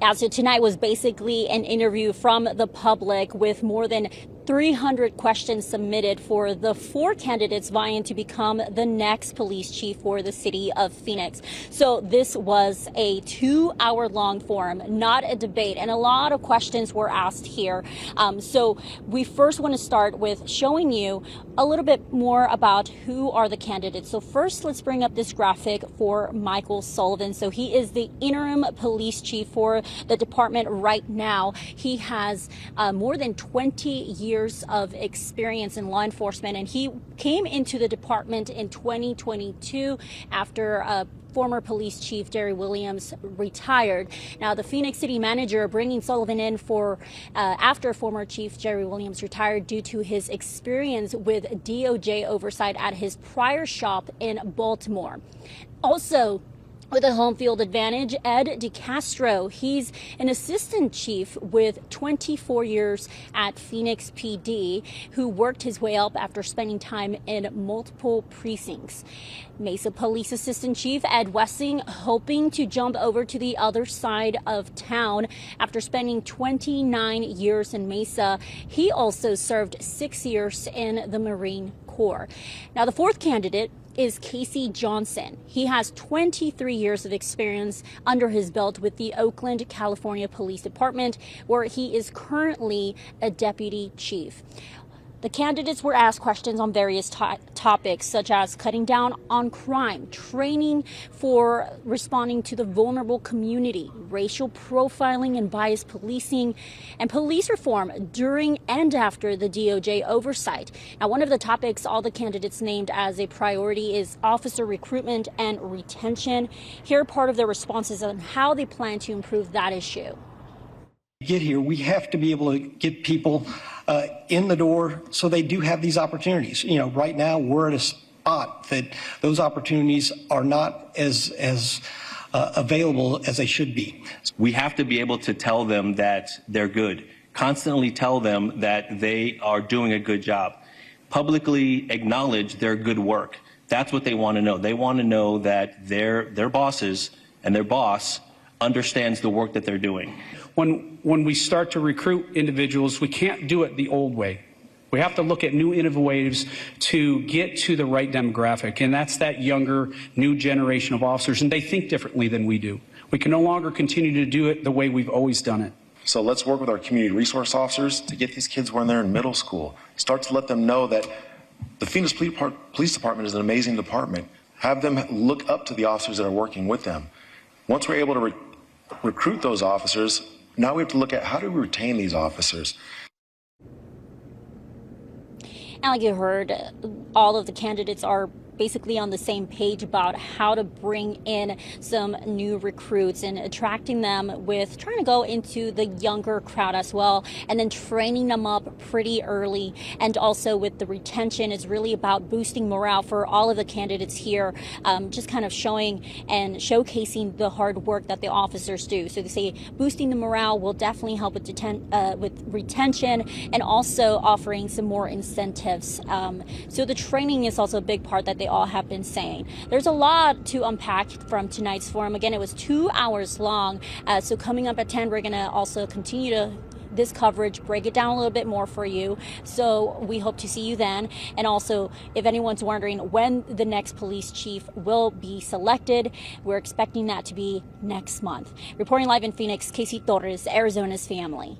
Yeah, so tonight was basically an interview from the public with more than 300 questions submitted for the 4 candidates vying to become the next police chief for the city of Phoenix. So this was a 2-hour-long forum, not a debate, and a lot of questions were asked here. So we first want to start with showing you a little bit more about who are the candidates. So first, let's bring up this graphic for Michael Sullivan. So he is the interim police chief for the department right now. He has more than 20 years of experience in law enforcement, and he came into the department in 2022 after former police chief Jerry Williams retired. Now, the Phoenix city manager bringing Sullivan in for after former chief Jerry Williams retired due to his experience with DOJ oversight at his prior shop in Baltimore. Also, with a home field advantage, Ed DeCastro. He's an assistant chief with 24 years at Phoenix PD, who worked his way up after spending time in multiple precincts. Mesa Police Assistant Chief Ed Wessing, hoping to jump over to the other side of town after spending 29 years in Mesa. He also served 6 years in the Marine Corps. Now, the 4th candidate is Casey Johnson. He has 23 years of experience under his belt with the Oakland, California Police Department, where he is currently a deputy chief. The candidates were asked questions on various topics, such as cutting down on crime, training for responding to the vulnerable community, racial profiling and bias policing, and police reform during and after the DOJ oversight. Now, one of the topics all the candidates named as a priority is officer recruitment and retention. Here are part of their responses on how they plan to improve that issue. Get here, we have to be able to get people in the door so they do have these opportunities. You know, right now we're at a spot that those opportunities are not as available as they should be. We have to be able to tell them that they're good, constantly tell them that they are doing a good job, publicly acknowledge their good work. That's what they want to know. They want to know that their bosses and their boss understands the work that they're doing. When we start to recruit individuals, we can't do it the old way. We have to look at new innovative ways to get to the right demographic, and that's that younger, new generation of officers, and they think differently than we do. We can no longer continue to do it the way we've always done it. So let's work with our community resource officers to get these kids when they're in middle school. Start to let them know that the Phoenix Police Department is an amazing department. Have them look up to the officers that are working with them. Once we're able to recruit those officers, now we have to look at how do we retain these officers. And like you heard, all of the candidates are basically on the same page about how to bring in some new recruits and attracting them with trying to go into the younger crowd as well, and then training them up pretty early. And also with the retention, is really about boosting morale for all of the candidates here, just kind of showing and showcasing the hard work that the officers do. So they say boosting the morale will definitely help with retention, and also offering some more incentives. So the training is also a big part that they all have been saying. There's a lot to unpack from tonight's forum. Again, it was 2 hours long. So coming up at 10, we're going to also continue this coverage, break it down a little bit more for you. So we hope to see you then. And also, if anyone's wondering when the next police chief will be selected, we're expecting that to be next month. Reporting live in Phoenix, Casey Torres, Arizona's Family.